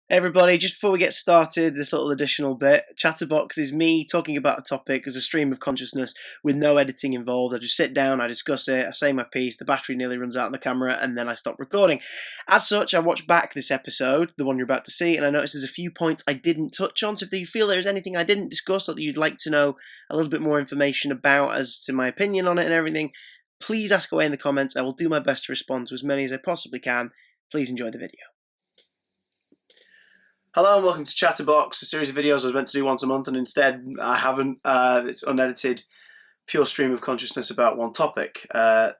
Everybody, just before we get started, this little additional bit. Chatterbox is me talking about a topic as a stream of consciousness with no editing involved. I just sit down, I discuss it, I say my piece, the battery nearly runs out on the camera, and then I stop recording. As such, I watched back this episode, the one you're about to see, and I noticed there's a few points I didn't touch on. So if you feel there's anything I didn't discuss or that you'd like to know a little bit more information about as to my opinion on it and everything, please ask away in the comments. I will do my best to respond to as many as I possibly can. Please enjoy the video. Hello and welcome to Chatterbox, a series of videos I was meant to do once a month and instead I haven't. It's unedited, pure stream of consciousness about one topic.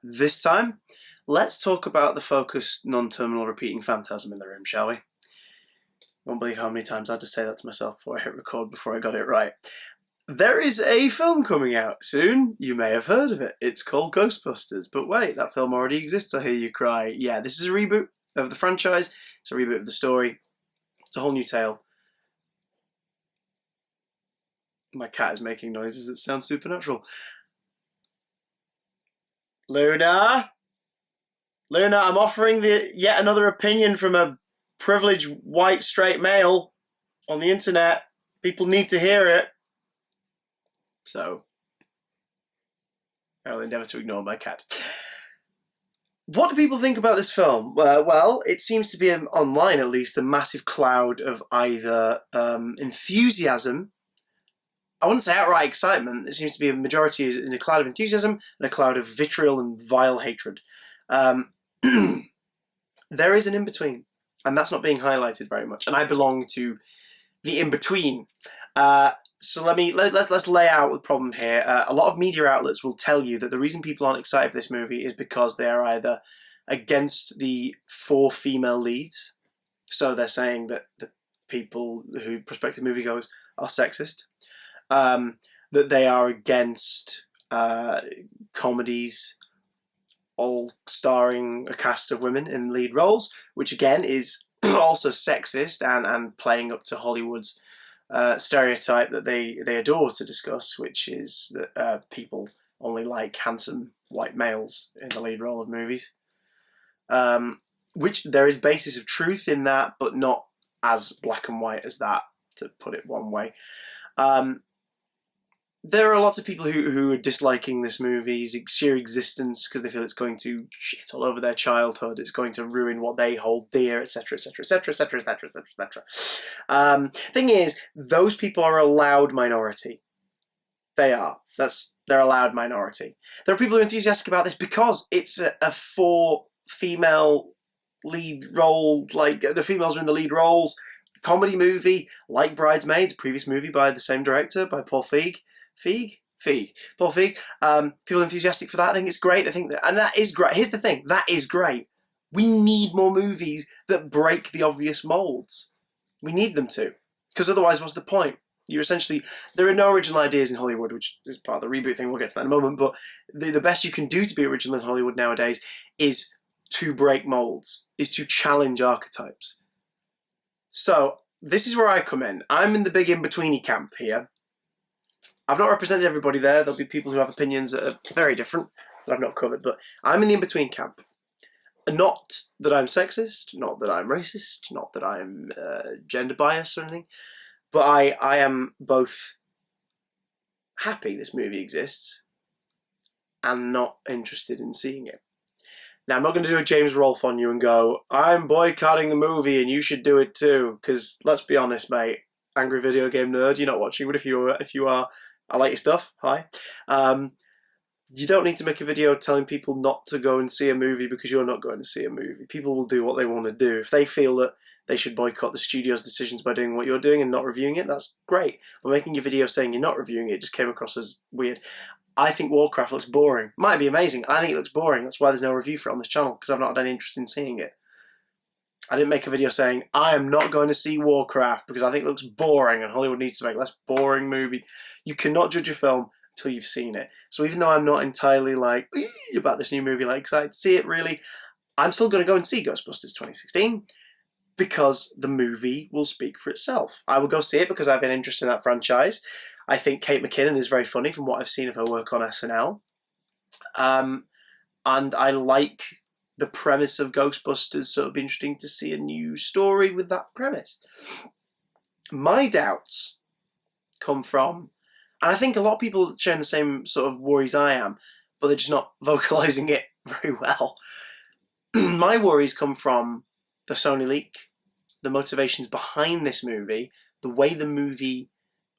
This time, let's talk about the focused, non-terminal repeating phantasm in the room, shall we? I won't believe how many times I had to say that to myself before I hit record before I got it right. There is a film coming out soon. You may have heard of it. It's called Ghostbusters. But wait, that film already exists, I hear you cry. Yeah, this is a reboot of the franchise. It's a reboot of the story. It's a whole new tale. My cat is making noises that sound supernatural. Luna? Luna, I'm offering yet another opinion from a privileged white straight male on the internet. People need to hear it. So, I will endeavour to ignore my cat. What do people think about this film? Well, it seems to be, online at least, a massive cloud of either enthusiasm. I wouldn't say outright excitement. It seems to be a majority in a cloud of enthusiasm and a cloud of vitriol and vile hatred. There is an in-between, and that's not being highlighted very much. And I belong to the in-between. So let's lay out the problem here. A lot of media outlets will tell you that the reason people aren't excited for this movie is because they are either against the 4 female leads, so they're saying that the people who prospective moviegoers are sexist, that they are against comedies all starring a cast of women in lead roles, which again is also sexist and playing up to Hollywood's stereotype that they adore to discuss, which is that people only like handsome white males in the lead role of movies. Which there is basis of truth in that, but not as black and white as that, to put it one way. There are lots of people who are disliking this movie's sheer existence because they feel it's going to shit all over their childhood, it's going to ruin what they hold dear, etc, etc, etc, etc, etc, etc. Thing is, those people are a loud minority. They are. They're a loud minority. There are people who are enthusiastic about this because it's a 4-female lead role, like the females are in the lead roles, comedy movie, like Bridesmaids, a previous movie by the same director, by Paul Feig. Paul Feig. People are enthusiastic for that. I think it's great. I think that, and that is great. Here's the thing, that is great. We need more movies that break the obvious molds. We need them to, because otherwise, what's the point? You're essentially, there are no original ideas in Hollywood, which is part of the reboot thing. We'll get to that in a moment. But the best you can do to be original in Hollywood nowadays is to break molds, is to challenge archetypes. So this is where I come in. I'm in the big in-betweeny camp here. I've not represented everybody there. There'll be people who have opinions that are very different that I've not covered, but I'm in the in-between camp. Not that I'm sexist, not that I'm racist, not that I'm gender biased or anything, but I am both happy this movie exists and not interested in seeing it. Now, I'm not going to do a James Rolfe on you and go, I'm boycotting the movie and you should do it too, because let's be honest, mate, angry video game nerd, you're not watching, but if you are, I like your stuff, hi. You don't need to make a video telling people not to go and see a movie because you're not going to see a movie. People will do what they want to do. If they feel that they should boycott the studio's decisions by doing what you're doing and not reviewing it, that's great. But making your video saying you're not reviewing it just came across as weird. I think Warcraft looks boring. Might be amazing. I think it looks boring. That's why there's no review for it on this channel, because I've not had any interest in seeing it. I didn't make a video saying, I am not going to see Warcraft because I think it looks boring and Hollywood needs to make a less boring movie. You cannot judge a film until you've seen it. So even though I'm not entirely like, about this new movie, like excited to see it really, I'm still going to go and see Ghostbusters 2016 because the movie will speak for itself. I will go see it because I have an interest in that franchise. I think Kate McKinnon is very funny from what I've seen of her work on SNL. And I like the premise of Ghostbusters, so it'd be interesting to see a new story with that premise. My doubts come from, and I think a lot of people are sharing the same sort of worries I am, but they're just not vocalising it very well. My worries come from the Sony leak, the motivations behind this movie, the way the movie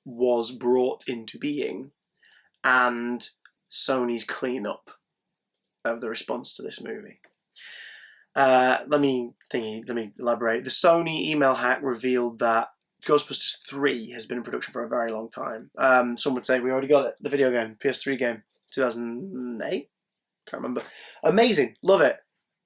was brought into being, and Sony's clean-up of the response to this movie. Let me elaborate. The Sony email hack revealed that Ghostbusters 3 has been in production for a very long time. Some would say we already got it. The video game, PS3 game, 2008? Can't remember. Amazing. Love it.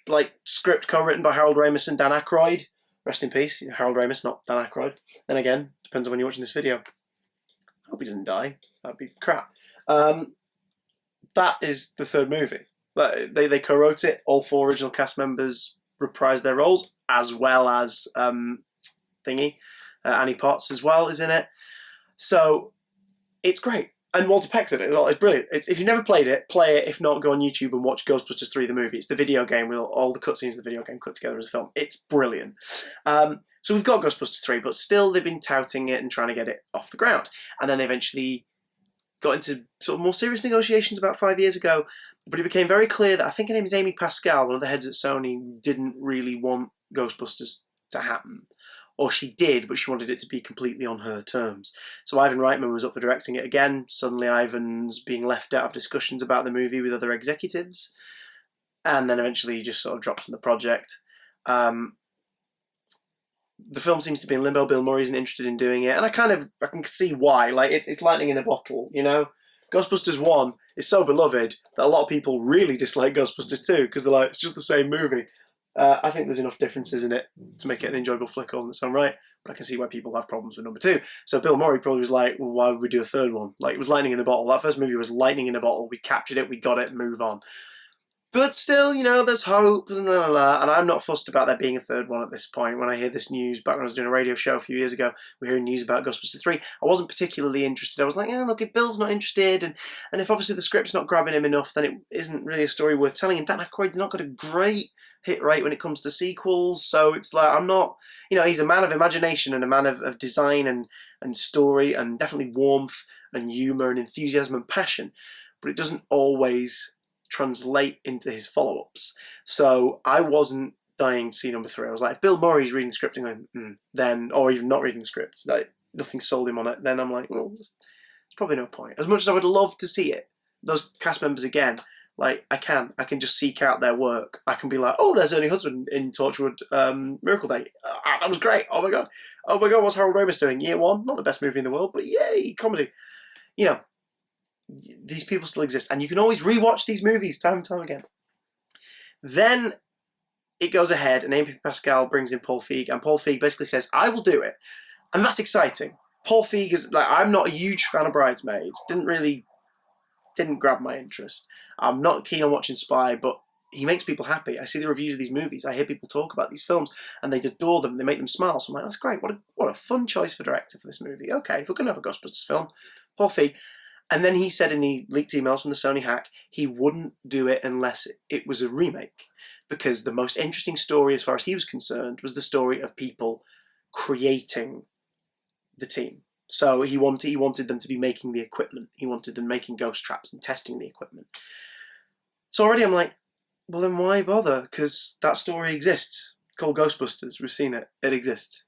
Like, script co-written by Harold Ramis and Dan Aykroyd. Rest in peace. Harold Ramis, not Dan Aykroyd. Then again, depends on when you're watching this video. I hope he doesn't die. That'd be crap. That is the third movie. They co-wrote it. All 4 original cast members reprised their roles, as well as Annie Potts as well is in it. So it's great. And Walter Peck's in it as well. It's brilliant. If you've never played it, play it. If not, go on YouTube and watch Ghostbusters 3, the movie. It's the video game with all the cutscenes of the video game cut together as a film. It's brilliant. So we've got Ghostbusters 3, but still they've been touting it and trying to get it off the ground. And then they eventually got into sort of more serious negotiations about 5 years ago. But it became very clear that I think her name is Amy Pascal, one of the heads at Sony, didn't really want Ghostbusters to happen. Or she did, but she wanted it to be completely on her terms. So Ivan Reitman was up for directing it again. Suddenly Ivan's being left out of discussions about the movie with other executives. And then eventually he just sort of drops from the project. The film seems to be in limbo. Bill Murray isn't interested in doing it. And I can see why. Like, it's lightning in a bottle, you know? Ghostbusters 1 is so beloved that a lot of people really dislike Ghostbusters 2 because they're like, it's just the same movie. I think there's enough differences in it to make it an enjoyable flick on its own right, but I can see why people have problems with number 2. So Bill Murray probably was like, well, why would we do a third one? Like, it was lightning in a bottle. That first movie was lightning in a bottle. We captured it, we got it, move on. But still, you know, there's hope, and I'm not fussed about there being a third one at this point. When I hear this news, back when I was doing a radio show a few years ago, we were hearing news about Ghostbusters 3, I wasn't particularly interested. I was like, yeah, look, if Bill's not interested, and if obviously the script's not grabbing him enough, then it isn't really a story worth telling, and Dan Aykroyd's not got a great hit rate when it comes to sequels, so it's like, I'm not, you know, he's a man of imagination and a man of design and story, and definitely warmth and humour and enthusiasm and passion, but it doesn't always translate into his follow-ups. So I wasn't dying to see number 3. I was like, if Bill Murray's reading the script and going, then, or even not reading the script, like, nothing sold him on it, then I'm like, well, there's probably no point. As much as I would love to see it, those cast members again, like, I can just seek out their work. I can be like, oh, there's Ernie Hudson in Torchwood Miracle Day. That was great. Oh my god, what's Harold Ramis doing? Year 1, not the best movie in the world, but yay, comedy. You know, these people still exist, and you can always rewatch these movies time and time again. Then it goes ahead, and Amy Pascal brings in Paul Feig, and Paul Feig basically says, I will do it. And that's exciting. Paul Feig is, like, I'm not a huge fan of Bridesmaids. Didn't grab my interest. I'm not keen on watching Spy, but he makes people happy. I see the reviews of these movies. I hear people talk about these films, and they adore them. They make them smile. So I'm like, that's great. What a fun choice for director for this movie. Okay, if we're going to have a Ghostbusters film, Paul Feig. And then he said in the leaked emails from the Sony hack, he wouldn't do it unless it was a remake. Because the most interesting story, as far as he was concerned, was the story of people creating the team. So he wanted them to be making the equipment. He wanted them making ghost traps and testing the equipment. So already I'm like, well then why bother? Because that story exists. It's called Ghostbusters. We've seen it. It exists.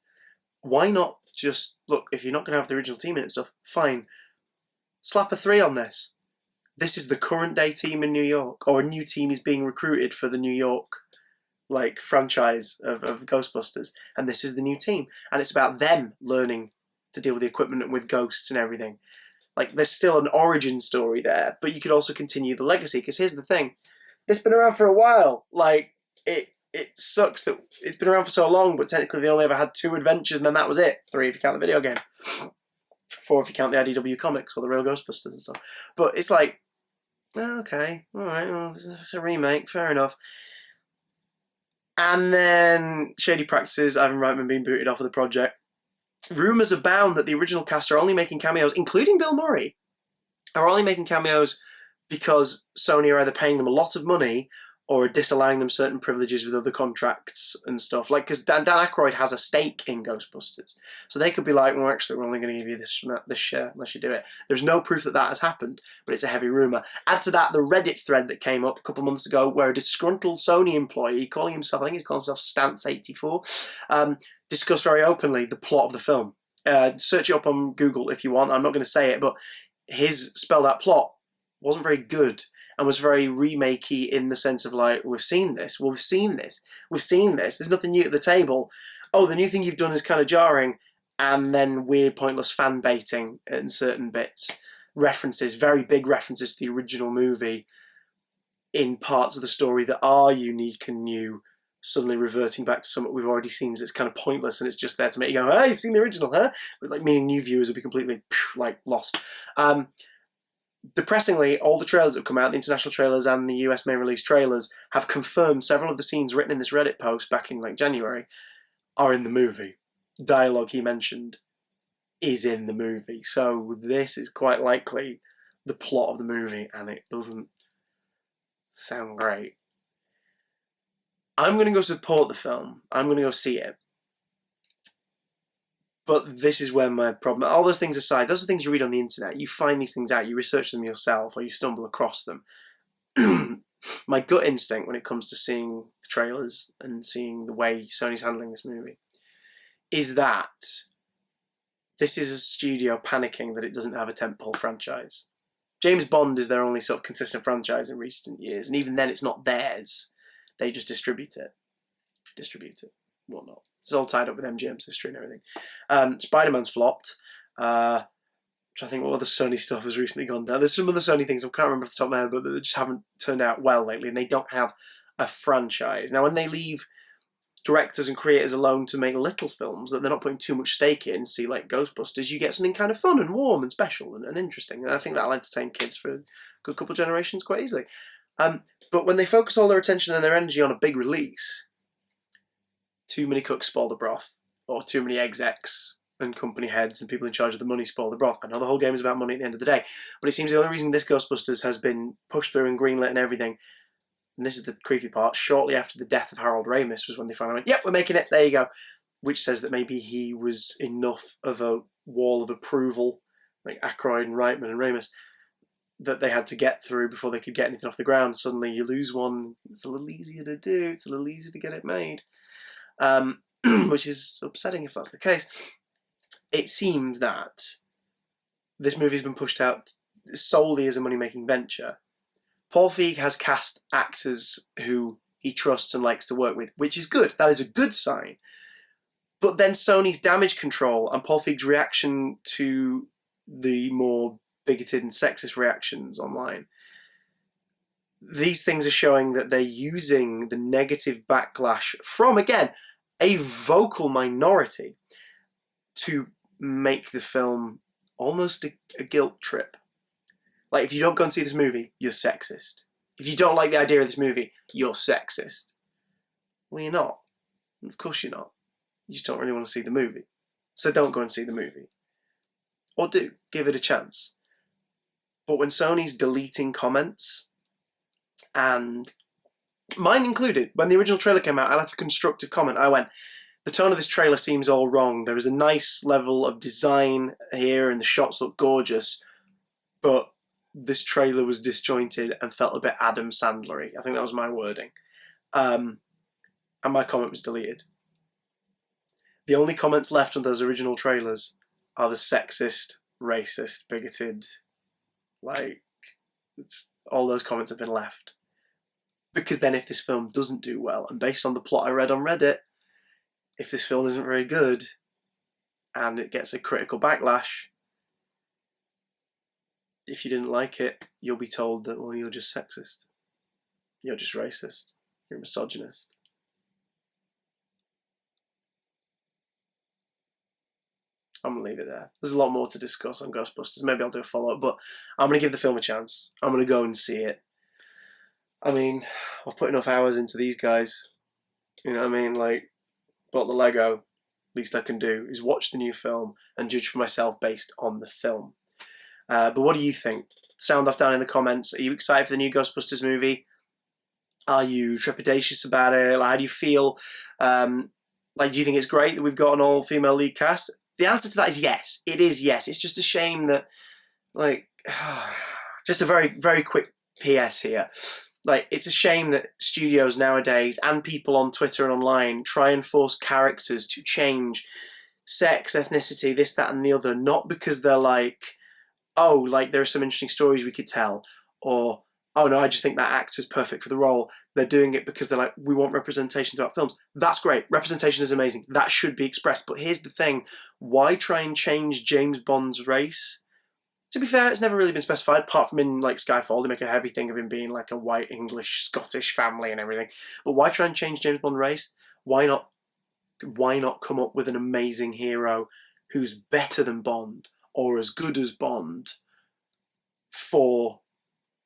Why not just, look, if you're not going to have the original team in it and stuff, fine. Slap a 3 on this. This is the current day team in New York, or a new team is being recruited for the New York, like, franchise of Ghostbusters, and this is the new team, and it's about them learning to deal with the equipment and with ghosts and everything. Like, there's still an origin story there, but you could also continue the legacy, because here's the thing, it's been around for a while. Like, it sucks that it's been around for so long, but technically they only ever had 2 adventures, and then that was it. 3 if you count the video game. 4 if you count the IDW comics or the real Ghostbusters and stuff. But it's like, okay, alright, well, it's a remake, fair enough. And then shady practices, Ivan Reitman being booted off of the project. Rumours abound that the original cast are only making cameos, including Bill Murray, are only making cameos because Sony are either paying them a lot of money or disallowing them certain privileges with other contracts and stuff. Like, because Dan Aykroyd has a stake in Ghostbusters. So they could be like, well, actually, we're only going to give you this share unless you do it. There's no proof that has happened, but it's a heavy rumour. Add to that the Reddit thread that came up a couple of months ago where a disgruntled Sony employee, calling himself, I think he calls himself Stance84, discussed very openly the plot of the film. Search it up on Google if you want. I'm not going to say it, but his spelled out plot wasn't very good and was very remakey in the sense of like, we've seen this, there's nothing new at the table. Oh, the new thing you've done is kind of jarring, and then weird pointless fan baiting in certain bits. References, very big references to the original movie in parts of the story that are unique and new, suddenly reverting back to something we've already seen, so it's kind of pointless and it's just there to make you go, hey, you've seen the original, huh? But like, meaning new viewers will be completely like lost. Depressingly, all the trailers that have come out, the international trailers and the US main release trailers, have confirmed several of the scenes written in this Reddit post back in like January are in the movie. Dialogue he mentioned is in the movie. So this is quite likely the plot of the movie, and it doesn't sound great. I'm going to go support the film. I'm going to go see it. But this is where my problem... All those things aside, those are things you read on the internet. You find these things out, you research them yourself, or you stumble across them. My gut instinct when it comes to seeing the trailers and seeing the way Sony's handling this movie is that this is a studio panicking that it doesn't have a tentpole franchise. James Bond is their only sort of consistent franchise in recent years, and even then it's not theirs. They just distribute it. Whatnot. It's all tied up with MGM's history and everything. Spider-Man's flopped. I think what other Sony stuff has recently gone down. There's some other Sony things I can't remember off the top of my head, but they just haven't turned out well lately, and they don't have a franchise. Now, when they leave directors and creators alone to make little films that they're not putting too much stake in, see like Ghostbusters, you get something kind of fun and warm and special and interesting. And I think that'll entertain kids for a good couple of generations quite easily. But when they focus all their attention and their energy on a big release, too many cooks spoil the broth, or too many execs and company heads and people in charge of the money spoil the broth. I know the whole game is about money at the end of the day, but it seems the only reason this Ghostbusters has been pushed through and greenlit and everything, and this is the creepy part, shortly after the death of Harold Ramis was when they finally went, yep, we're making it, there you go. Which says that maybe he was enough of a wall of approval, like Aykroyd and Reitman and Ramis, that they had to get through before they could get anything off the ground. Suddenly you lose one, it's a little easier to do, it's a little easier to get it made. Which is upsetting if that's the case. It seems that this movie's been pushed out solely as a money-making venture. Paul Feig has cast actors who he trusts and likes to work with, which is good. That is a good sign. But then Sony's damage control and Paul Feig's reaction to the more bigoted and sexist reactions online, these things are showing that they're using the negative backlash from, again, a vocal minority to make the film almost a guilt trip. Like, if you don't go and see this movie, you're sexist. If you don't like the idea of this movie, you're sexist. Well, you're not. Of course you're not. You just don't really want to see the movie. So don't go and see the movie. Or do. Give it a chance. But when Sony's deleting comments, and mine included, when the original trailer came out, I left a constructive comment. I went, the tone of this trailer seems all wrong. There is a nice level of design here and the shots look gorgeous, but this trailer was disjointed and felt a bit Adam Sandler-y. I think that was my wording. And my comment was deleted. The only comments left on those original trailers are the sexist, racist, bigoted, all those comments have been left. Because then if this film doesn't do well, and based on the plot I read on Reddit, if this film isn't very good, and it gets a critical backlash, if you didn't like it, you'll be told that, well, you're just sexist. You're just racist. You're a misogynist. I'm going to leave it there. There's a lot more to discuss on Ghostbusters. Maybe I'll do a follow-up, but I'm going to give the film a chance. I'm going to go and see it. I mean, I've put enough hours into these guys. You know what I mean? Like, bought the Lego. Least I can do is watch the new film and judge for myself based on the film. But what do you think? Sound off down in the comments. Are you excited for the new Ghostbusters movie? Are you trepidatious about it? Like, how do you feel? Like, do you think it's great that we've got an all-female lead cast? The answer to that is yes. It is yes. It's just a shame that, like, just a very, very quick PS here. Like, it's a shame that studios nowadays and people on Twitter and online try and force characters to change sex, ethnicity, this, that, and the other, not because they're like, oh, like, there are some interesting stories we could tell, or, oh no, I just think that actor's perfect for the role. They're doing it because they're like, we want representation throughout films. That's great. Representation is amazing. That should be expressed. But here's the thing. Why try and change James Bond's race? To be fair, it's never really been specified, apart from in like Skyfall, they make a heavy thing of him being like a white English Scottish family and everything. But why try and change James Bond's race? Why not? Why not come up with an amazing hero who's better than Bond or as good as Bond for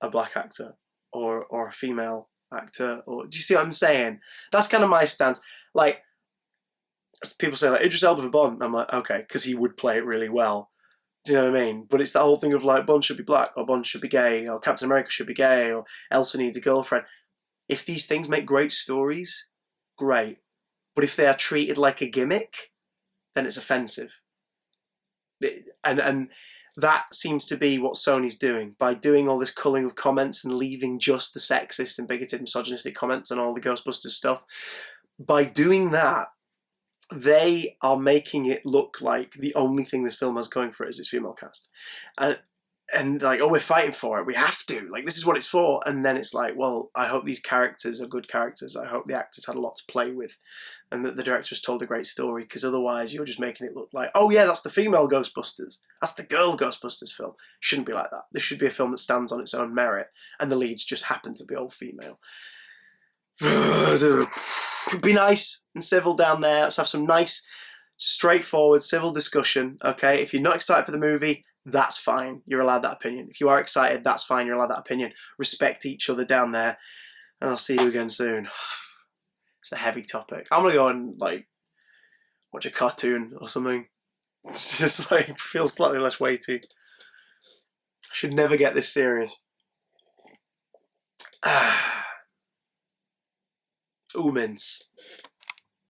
a black actor or a female actor? Or do you see what I'm saying? That's kind of my stance. Like, people say like Idris Elba for Bond. I'm like, okay, because he would play it really well. Do you know what I mean? But it's that whole thing of like Bond should be black, or Bond should be gay, or Captain America should be gay, or Elsa needs a girlfriend. If these things make great stories, great. But if they are treated like a gimmick, then it's offensive. And that seems to be what Sony's doing by doing all this culling of comments and leaving just the sexist and bigoted, misogynistic comments on all the Ghostbusters stuff. By doing that, they are making it look like the only thing this film has going for it is its female cast. And like, oh, we're fighting for it. We have to. Like, this is what it's for. And then it's like, well, I hope these characters are good characters. I hope the actors had a lot to play with and that the director has told a great story, because otherwise you're just making it look like, oh yeah, that's the female Ghostbusters. That's the girl Ghostbusters film. Shouldn't be like that. This should be a film that stands on its own merit and the leads just happen to be all female. Be nice and civil down there. Let's have some nice, straightforward, civil discussion, okay? If you're not excited for the movie, that's fine. You're allowed that opinion. If you are excited, that's fine. You're allowed that opinion. Respect each other down there. And I'll see you again soon. It's a heavy topic. I'm going to go and, like, watch a cartoon or something. It's just, like, feels slightly less weighty. I should never get this serious. Ooh, mince.